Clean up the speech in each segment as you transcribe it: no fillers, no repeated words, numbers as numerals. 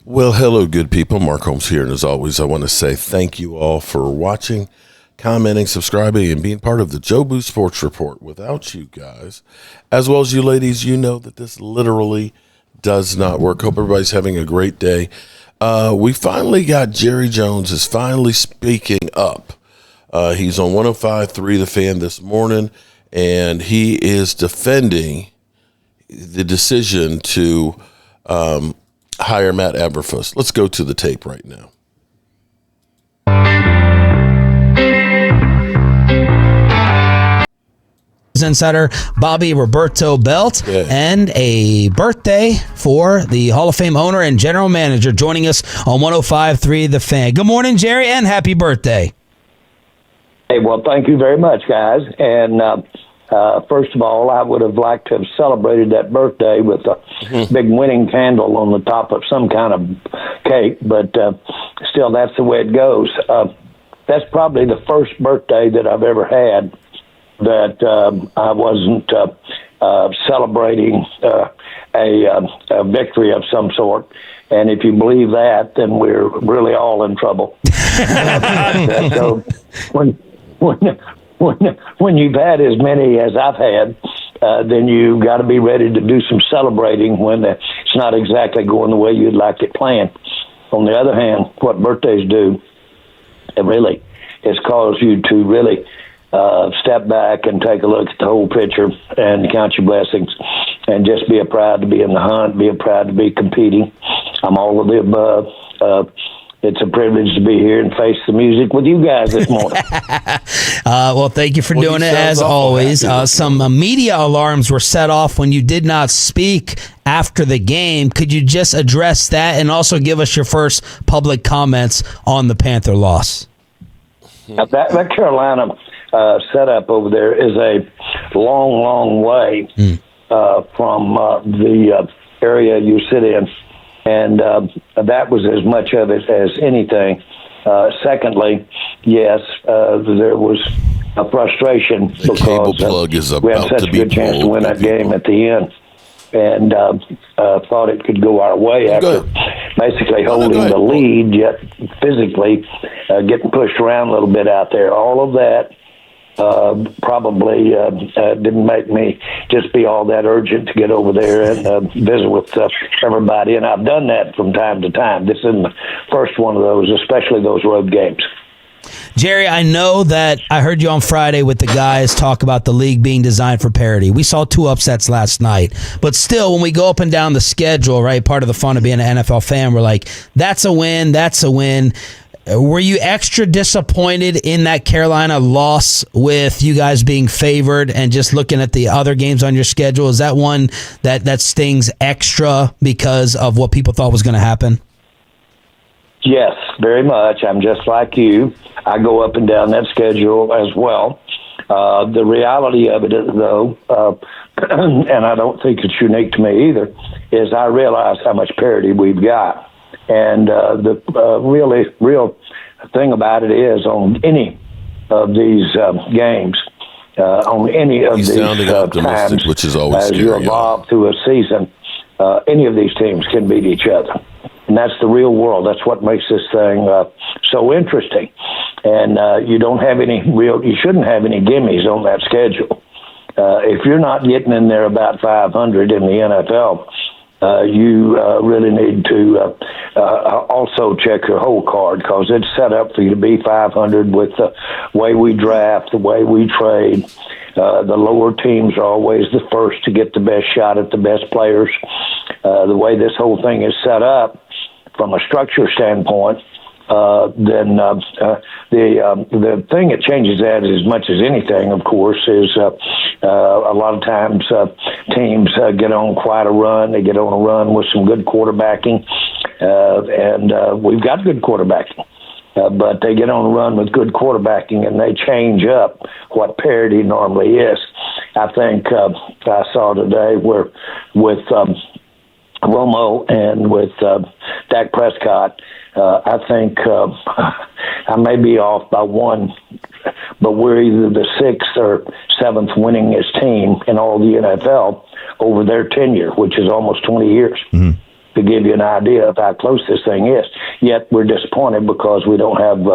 Well, hello, good people. Mark Holmes here, and as always, I want to say thank you all for watching, commenting, subscribing, and being part of the Joe Boo Sports Report. Without you guys, as well as you ladies, you know that this literally does not work. Hope everybody's having a great day. We finally got Jerry Jones is finally speaking up. He's on 105.3 The Fan this morning, and he is defending the decision to hire Matt Aberfuss. Let's go to the tape right now. Insider Bobby Roberto Belt, and a birthday for the Hall of Fame owner and general manager joining us on 105.3 The Fan. Good morning, Jerry, and happy birthday. Hey, well, thank you very much, guys. And first of all, I would have liked to have celebrated that birthday with a big winning candle on the top of some kind of cake, but still, that's the way it goes. That's probably the first birthday that I've ever had that I wasn't celebrating a victory of some sort. And if you believe that, then we're really all in trouble. So when you've had as many as I've had, then you've got to be ready to do some celebrating when it's not exactly going the way you'd like it planned. On the other hand, what birthdays do, it really has caused you to really step back and take a look at the whole picture and count your blessings and just be proud to be in the hunt, be proud to be competing. I'm all of the above. It's a privilege to be here and face the music with you guys this morning. Well, thank you for doing it, as always. Some media alarms were set off when you did not speak after the game. Could you just address that and also give us your first public comments on the Panther loss? Now, that Carolina setup over there is a long, long way from the area you sit in. And that was as much of it as anything. Secondly, yes, there was a frustration because we had such a good chance to win that game at the end, and thought it could go our way after basically holding the lead, yet physically getting pushed around a little bit out there. All of that probably didn't make me just be all that urgent to get over there and visit with everybody, and I've done that from time to time. This isn't the first one of those, especially those road games. Jerry, I know that I heard you on Friday with the guys talk about the league being designed for parity. We saw 2 upsets last night, but still, when we go up and down the schedule, right, part of the fun of being an NFL fan, we're like, that's a win, that's a win. Were you extra disappointed in that Carolina loss with you guys being favored and just looking at the other games on your schedule? Is that one that stings extra because of what people thought was going to happen? Yes, very much. I'm just like you. I go up and down that schedule as well. The reality of it, though, and I don't think it's unique to me either, is I realize how much parity we've got. And the real thing about it is on any of these games, on any of these times, which is always as scary, you evolve through a season, any of these teams can beat each other. And that's the real world. That's what makes this thing so interesting. And you shouldn't have any gimmies on that schedule. If you're not getting in there about 500 in the NFL, you really need to also check your whole card, because it's set up for you to be 500 with the way we draft, the way we trade. The lower teams are always the first to get the best shot at the best players. The way this whole thing is set up from a structure standpoint, then the thing that changes that as much as anything, of course, is a lot of times teams get on quite a run. They get on a run with some good quarterbacking, and we've got good quarterbacking. But they get on a run with good quarterbacking, and they change up what parity normally is. I think I saw today where with Romo and with Dak Prescott, I think I may be off by one, but we're either the 6th or 7th winningest team in all the NFL over their tenure, which is almost 20 years. Mm-hmm. to give you an idea of how close this thing is. Yet we're disappointed because we don't have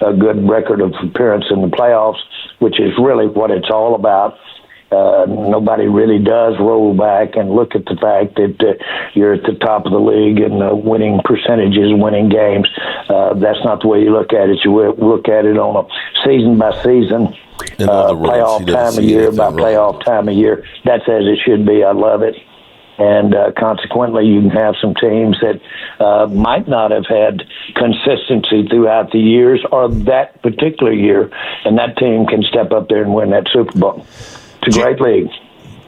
a good record of appearance in the playoffs, which is really what it's all about. Nobody really does roll back and look at the fact that you're at the top of the league and winning percentages, winning games. That's not the way you look at it. You look at it on a season-by-season, playoff time of year by playoff time of year. That's as it should be. I love it. And consequently, you can have some teams that might not have had consistency throughout the years or that particular year, and that team can step up there and win that Super Bowl. It's a great league.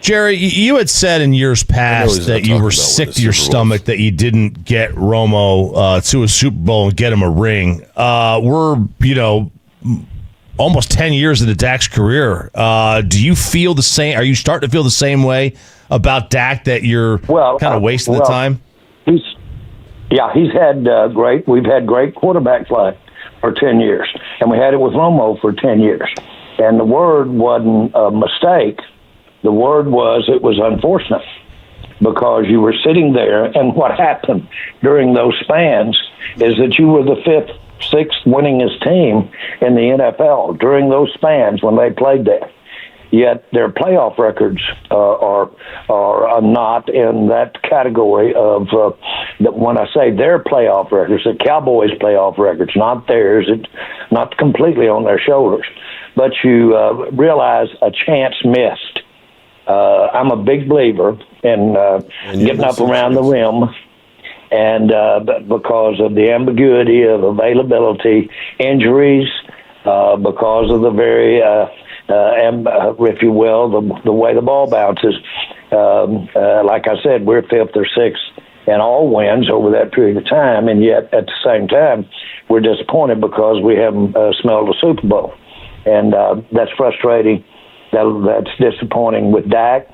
Jerry, you had said in years past that you were sick to your stomach that you didn't get Romo to a Super Bowl and get him a ring. We're, almost 10 years into Dak's career. Do you feel the same? Are you starting to feel the same way about Dak, that you're kind of wasting the time? He's had we've had great quarterback play for 10 years, and we had it with Romo for 10 years. And the word wasn't a mistake. The word was it was unfortunate because you were sitting there, and what happened during those spans is that you were the fifth, sixth winningest team in the NFL during those spans when they played there. Yet their playoff records are not in that category of when I say their playoff records, the Cowboys' playoff records, not theirs, not completely on their shoulders. But you realize a chance missed. I'm a big believer in getting up around the rim, and because of the ambiguity of availability, injuries, because of the very, if you will, the way the ball bounces. Like I said, we're fifth or sixth in all wins over that period of time, and yet at the same time, we're disappointed because we haven't smelled a Super Bowl. And that's frustrating. That's disappointing with Dak.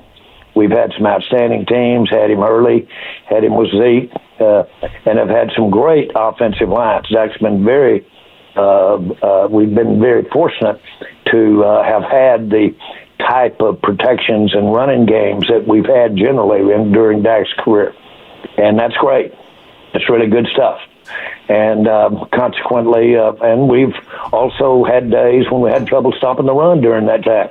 We've had some outstanding teams, had him early, had him with Zeke, and have had some great offensive lines. Dak's been we've been very fortunate to have had the type of protections and running games that we've had generally during Dak's career. And that's great. It's really good stuff. And consequently, and we've also had days when we had trouble stopping the run during that time.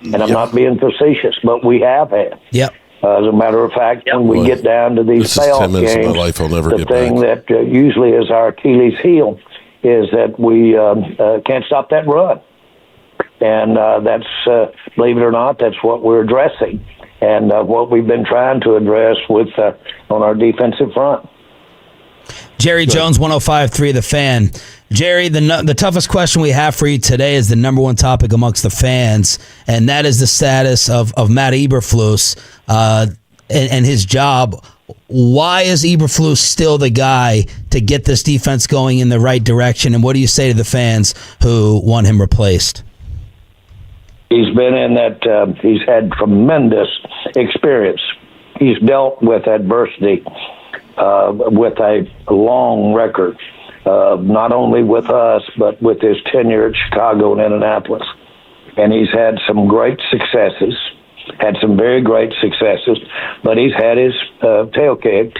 And I'm not being facetious, but we have had. Yep. As a matter of fact, when we get down to these playoff games, the thing that usually is our Achilles heel is that we can't stop that run. And that's, believe it or not, that's what we're addressing and what we've been trying to address with on our defensive front. Jerry Jones, 105.3 The Fan. Jerry, the toughest question we have for you today is the number one topic amongst the fans, and that is the status of Matt Eberflus and his job. Why is Eberflus still the guy to get this defense going in the right direction, and what do you say to the fans who want him replaced? He's been in that, he's had tremendous experience. He's dealt with adversity with a long record, not only with us, but with his tenure at Chicago and Indianapolis. And he's had some great successes, had some very great successes, but he's had his tail kicked.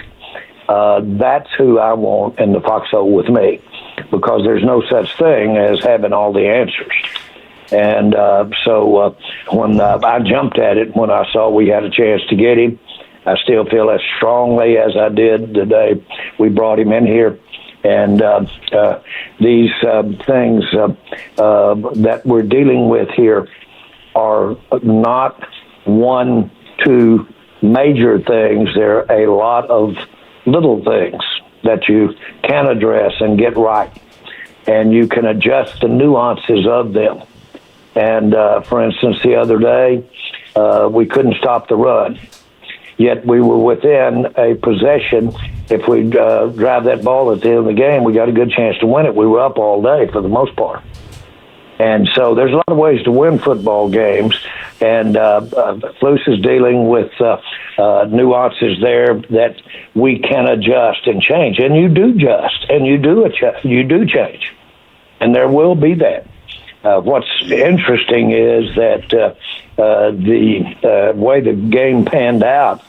That's who I want in the foxhole with me, because there's no such thing as having all the answers. And so when I jumped at it, when I saw we had a chance to get him, I still feel as strongly as I did the day we brought him in here. And these things that we're dealing with here are not one, two major things. There are a lot of little things that you can address and get right. And you can adjust the nuances of them. And, for instance, the other day, we couldn't stop the run. Yet we were within a possession. If we drive that ball at the end of the game, we got a good chance to win it. We were up all day for the most part. And so there's a lot of ways to win football games. And Flus is dealing with nuances there that we can adjust and change. And you do adjust, and you do change. And there will be that. What's interesting is that the way the game panned out,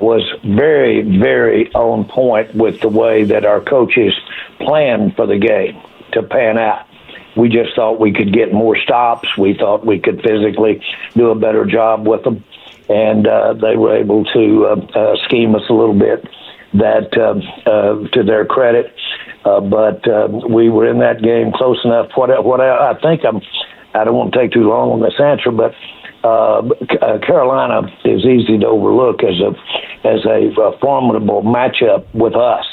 was very, very on point with the way that our coaches planned for the game to pan out. We just thought we could get more stops. We thought we could physically do a better job with them. And they were able to scheme us a little bit, that to their credit. But we were in that game close enough. What I think I don't want to take too long on this answer, but Carolina is easy to overlook as a formidable matchup with us.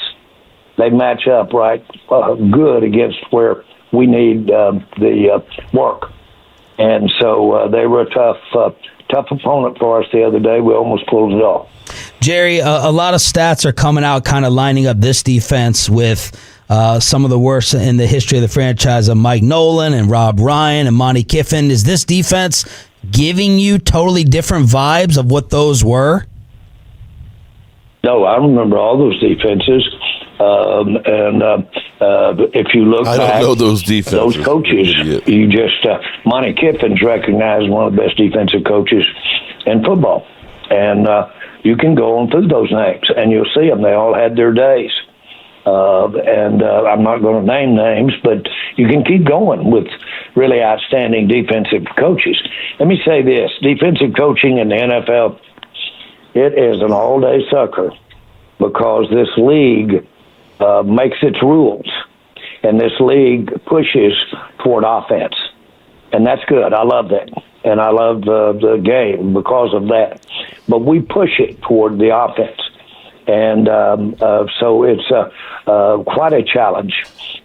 They match up right good against where we need the work, and so they were a tough opponent for us the other day. We almost pulled it off. Jerry, a lot of stats are coming out, kind of lining up this defense with some of the worst in the history of the franchise of Mike Nolan and Rob Ryan and Monty Kiffin. Is this defense giving you totally different vibes of what those were? No, I remember all those defenses. If you look back, I don't know those defenses. Those coaches, you just Monty Kiffin's recognized one of the best defensive coaches in football, and you can go on through those names and you'll see them. They all had their days, and I'm not going to name names, but you can keep going with really outstanding defensive coaches. Let me say this: defensive coaching in the NFL, it is an all-day sucker, because this league makes its rules, and this league pushes toward offense, and that's good. I love that, and I love the game because of that. But we push it toward the offense, and so it's quite a challenge.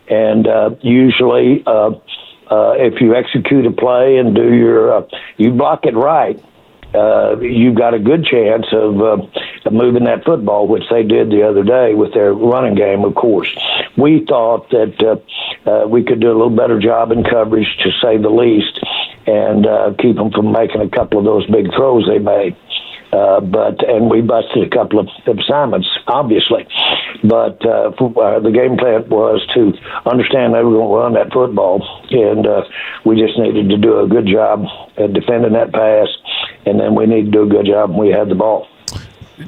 And usually, if you execute a play and you block it right, you've got a good chance of moving that football, which they did the other day with their running game, of course. We thought that we could do a little better job in coverage, to say the least, and keep them from making a couple of those big throws they made. And we busted a couple of assignments, obviously. But the game plan was to understand they were going to run that football, and we just needed to do a good job at defending that pass, and then we need to do a good job when we had the ball.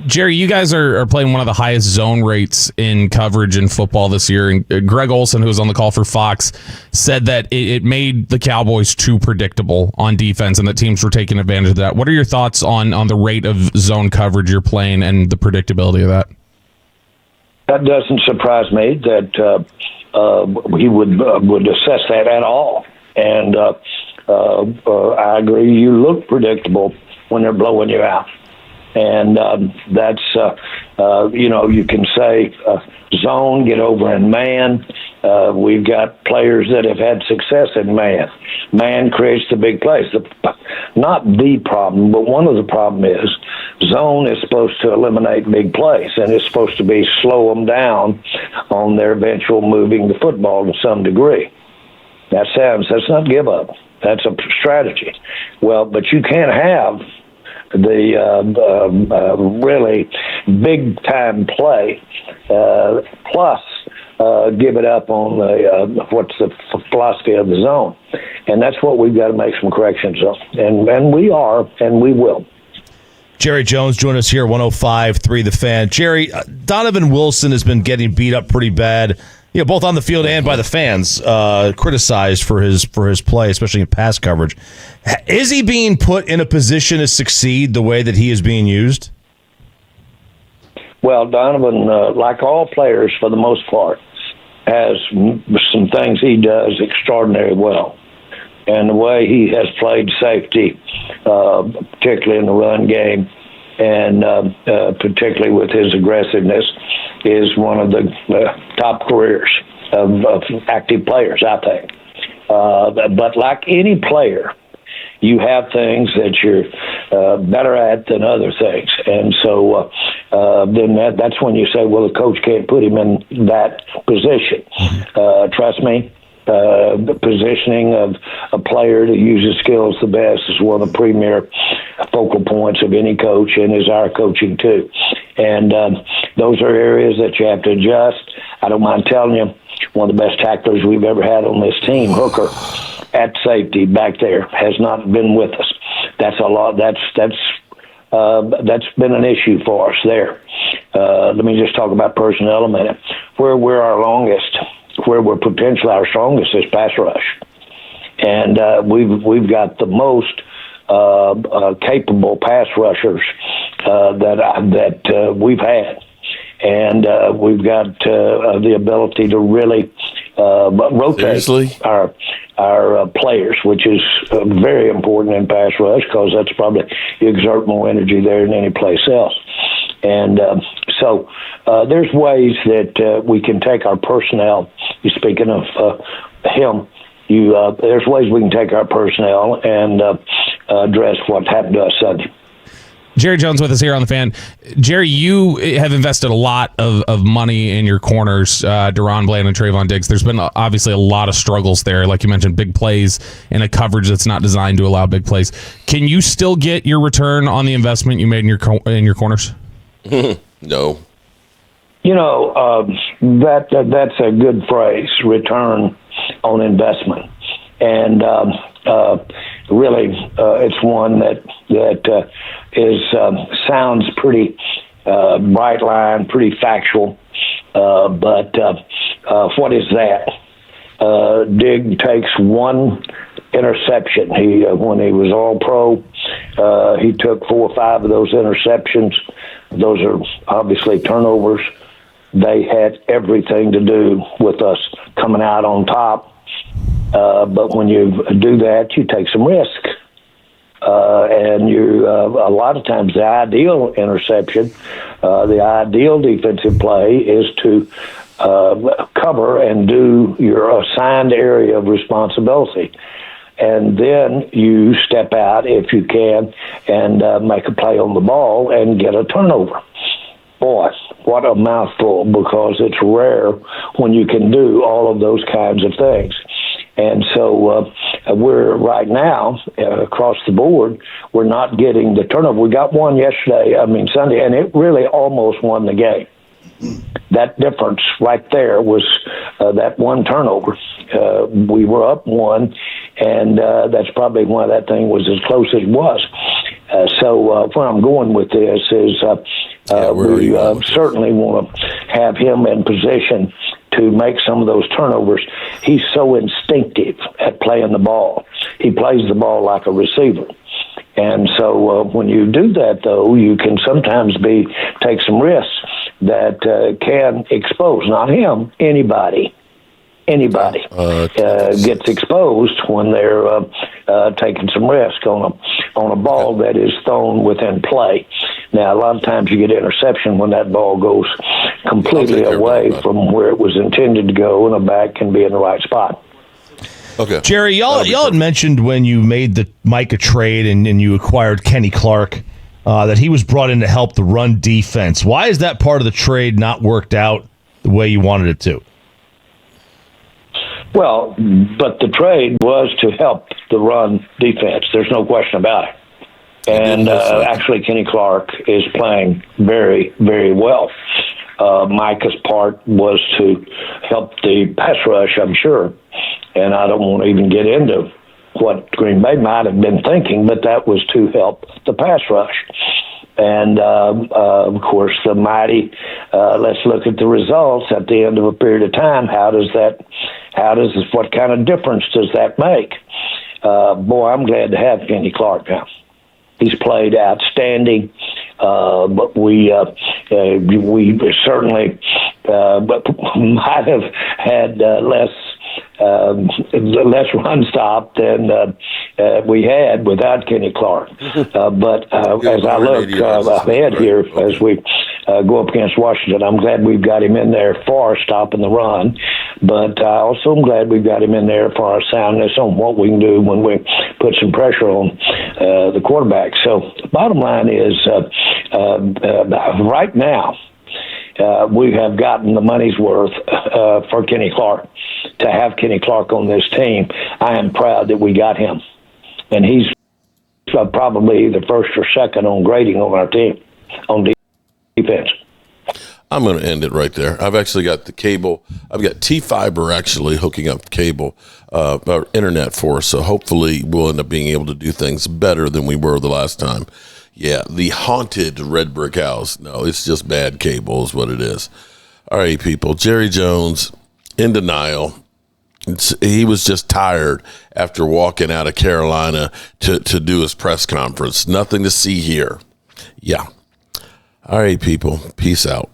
Jerry, you guys are playing one of the highest zone rates in coverage in football this year. And Greg Olsen, who was on the call for Fox, said that it made the Cowboys too predictable on defense and that teams were taking advantage of that. What are your thoughts on the rate of zone coverage you're playing and the predictability of that? That doesn't surprise me that he would assess that at all. And I agree, you look predictable when they're blowing you out. And that's, you can say zone, get over in man. We've got players that have had success in man. Man creates the big plays. Not the problem, but one of the problems is zone is supposed to eliminate big plays, and it's supposed to be slow them down on their eventual moving the football to some degree. That's not give up. That's a strategy. Well, but you can't have the really big time play plus give it up on the what's the philosophy of the zone, and that's what we've got to make some corrections on, and we are, and we will. Jerry Jones joined us here, 105.3 The Fan. Jerry, Donovan Wilson has been getting beat up pretty bad, both on the field and by the fans, criticized for his play, especially in pass coverage. Is he being put in a position to succeed the way that he is being used? Well, Donovan, like all players for the most part, has some things he does extraordinarily well. And the way he has played safety, particularly in the run game, and particularly with his aggressiveness, is one of the top careers of active players, I think. But like any player, you have things that you're better at than other things. And so then that's when you say, well, the coach can't put him in that position. Trust me, the positioning of a player to use his skills the best is one of the premier focal points of any coach, and is our coaching too. And those are areas that you have to adjust. I don't mind telling you, one of the best tacklers we've ever had on this team, Hooker, at safety back there, has not been with us. That's a lot. That's that's been an issue for us there. Let me just talk about personnel a minute. Where we're potentially our strongest is pass rush. And we've got the most capable pass rushers that we've had. And we've got the ability to really rotate our players, which is very important in pass rush because that's probably you exert more energy there than any place else. And so there's ways that we can take our personnel. You're speaking of him. There's ways we can take our personnel and address what happened to us Sunday. Jerry Jones with us here on The Fan. Jerry, you have invested a lot of money in your corners, Deron Bland and Trayvon Diggs. There's been obviously a lot of struggles there. Like you mentioned, big plays in a coverage that's not designed to allow big plays. Can you still get your return on the investment you made in your corners? No. That's a good phrase, return on investment. And really, it's one that sounds pretty bright line, pretty factual. But what is that? Dig takes one interception. When he was all pro, he took 4 or 5 of those interceptions. Those are obviously turnovers. They had everything to do with us coming out on top. But when you do that, you take some risk. And a lot of times the ideal interception, the ideal defensive play is to cover and do your assigned area of responsibility. And then you step out, if you can, and make a play on the ball and get a turnover. Boy, what a mouthful, because it's rare when you can do all of those kinds of things. And so we're right now, across the board, we're not getting the turnover. We got one Sunday, and it really almost won the game. That difference right there was that one turnover. We were up 1, and that's probably why that thing was as close as it was. So where I'm going with this is we certainly want to have him in position to make some of those turnovers. He's so instinctive at playing the ball. He plays the ball like a receiver. And so when you do that, though, you can sometimes take some risks that can expose, not him, anybody gets exposed when they're taking some risk on a ball that is thrown within play. Now, a lot of times you get interception when that ball goes completely away from where it was intended to go, and the back can be in the right spot. Okay, Jerry, y'all had mentioned when you made the Micah trade and you acquired Kenny Clark that he was brought in to help the run defense. Why is that part of the trade not worked out the way you wanted it to? Well, but the trade was to help the run defense. There's no question about it. And actually, Kenny Clark is playing very, very well. Micah's part was to help the pass rush, I'm sure. And I don't want to even get into what Green Bay might have been thinking, but that was to help the pass rush. And, of course, the mighty, let's look at the results at the end of a period of time. What kind of difference does that make? Boy, I'm glad to have Kenny Clark now. He's played outstanding, but we certainly might have had less run stop than we had without Kenny Clark. But as I look ahead here, as we go up against Washington, I'm glad we've got him in there for stopping the run. But I also am glad we've got him in there for our soundness on what we can do when we put some pressure on the quarterback. So the bottom line is right now, we have gotten the money's worth for Kenny Clark. To have Kenny Clark on this team, I am proud that we got him. And he's probably the first or second on grading on our team, on defense. I'm going to end it right there. I've actually got the cable. I've got T-Fiber actually hooking up cable, our internet for us. So hopefully we'll end up being able to do things better than we were the last time. Yeah, the haunted red brick house. No, it's just bad cable is what it is. All right, people. Jerry Jones in denial. He was just tired after walking out of Carolina to do his press conference. Nothing to see here. Yeah. All right, people. Peace out.